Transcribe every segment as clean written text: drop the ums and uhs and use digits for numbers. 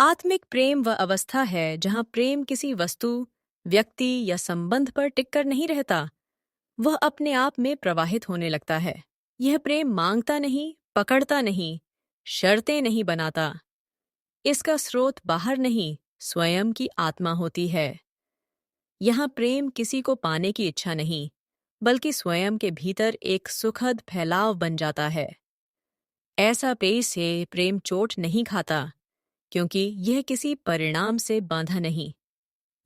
आत्मिक प्रेम वह अवस्था है जहाँ प्रेम किसी वस्तु, व्यक्ति या संबंध पर टिककर नहीं रहता। वह अपने आप में प्रवाहित होने लगता है। यह प्रेम मांगता नहीं, पकड़ता नहीं, शर्तें नहीं बनाता। इसका स्रोत बाहर नहीं, स्वयं की आत्मा होती है। यहाँ प्रेम किसी को पाने की इच्छा नहीं, बल्कि स्वयं के भीतर एक सुखद फैलाव बन जाता है। ऐसा पेश से प्रेम चोट नहीं खाता, क्योंकि यह किसी परिणाम से बांधा नहीं।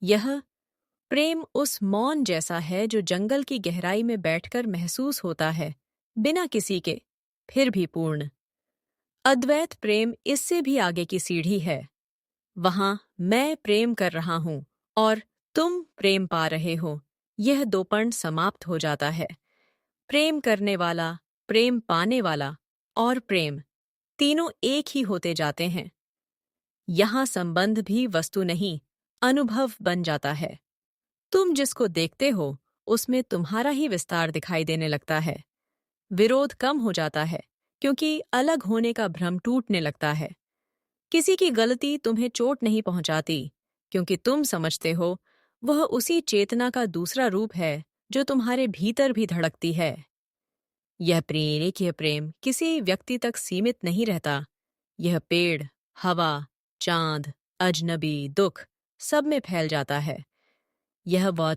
यह प्रेम उस मौन जैसा है जो जंगल की गहराई में बैठकर महसूस होता है, बिना किसी के, फिर भी पूर्ण। अद्वैत प्रेम इससे भी आगे की सीढ़ी है। वहां मैं प्रेम कर रहा हूं और तुम प्रेम पा रहे हो, यह दोपण समाप्त हो जाता है। प्रेम करने वाला, प्रेम पाने वाला और प्रेम, तीनों एक ही होते जाते हैं। यहाँ संबंध भी वस्तु नहीं, अनुभव बन जाता है। तुम जिसको देखते हो, उसमें तुम्हारा ही विस्तार दिखाई देने लगता है। विरोध कम हो जाता है, क्योंकि अलग होने का भ्रम टूटने लगता है। किसी की गलती तुम्हें चोट नहीं पहुंचाती, क्योंकि तुम समझते हो वह उसी चेतना का दूसरा रूप है जो तुम्हारे भीतर भी धड़कती है। यह प्रेरक प्रेम किसी व्यक्ति तक सीमित नहीं रहता। यह पेड़, हवा, चांद, अजनबी, दुख, सब में फैल जाता है। यह वह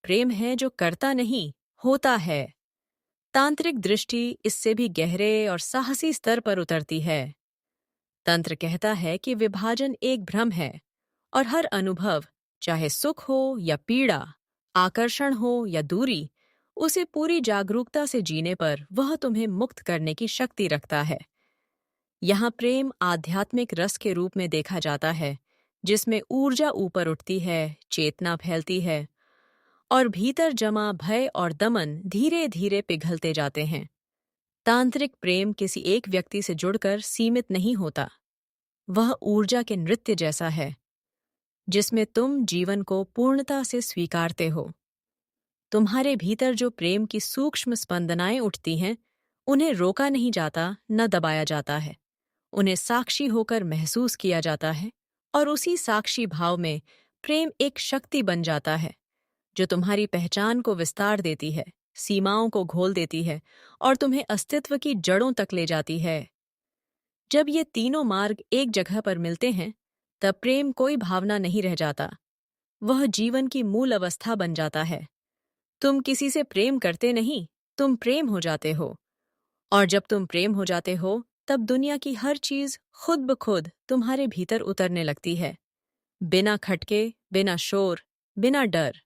प्रेम है जो करता नहीं, होता है। तांत्रिक दृष्टि इससे भी गहरे और साहसी स्तर पर उतरती है। तंत्र कहता है कि विभाजन एक भ्रम है और हर अनुभव, चाहे सुख हो या पीड़ा, आकर्षण हो या दूरी, उसे पूरी जागरूकता से जीने पर वह तुम्हें मुक्त करने की शक्ति रखता है। यहाँ प्रेम आध्यात्मिक रस के रूप में देखा जाता है, जिसमें ऊर्जा ऊपर उठती है, चेतना फैलती है और भीतर जमा भय और दमन धीरे धीरे पिघलते जाते हैं। तांत्रिक प्रेम किसी एक व्यक्ति से जुड़कर सीमित नहीं होता। वह ऊर्जा के नृत्य जैसा है, जिसमें तुम जीवन को पूर्णता से स्वीकारते हो। तुम्हारे भीतर जो प्रेम की सूक्ष्म स्पंदनाएं उठती हैं, उन्हें रोका नहीं जाता, न दबाया जाता है। उन्हें साक्षी होकर महसूस किया जाता है और उसी साक्षी भाव में प्रेम एक शक्ति बन जाता है, जो तुम्हारी पहचान को विस्तार देती है, सीमाओं को घोल देती है और तुम्हें अस्तित्व की जड़ों तक ले जाती है। जब ये तीनों मार्ग एक जगह पर मिलते हैं, तब प्रेम कोई भावना नहीं रह जाता। वह जीवन की मूल अवस्था बन जाता है। तुम किसी से प्रेम करते नहीं, तुम प्रेम हो जाते हो। और जब तुम प्रेम हो जाते हो, तब दुनिया की हर चीज खुद ब खुद तुम्हारे भीतर उतरने लगती है, बिना खटके, बिना शोर, बिना डर।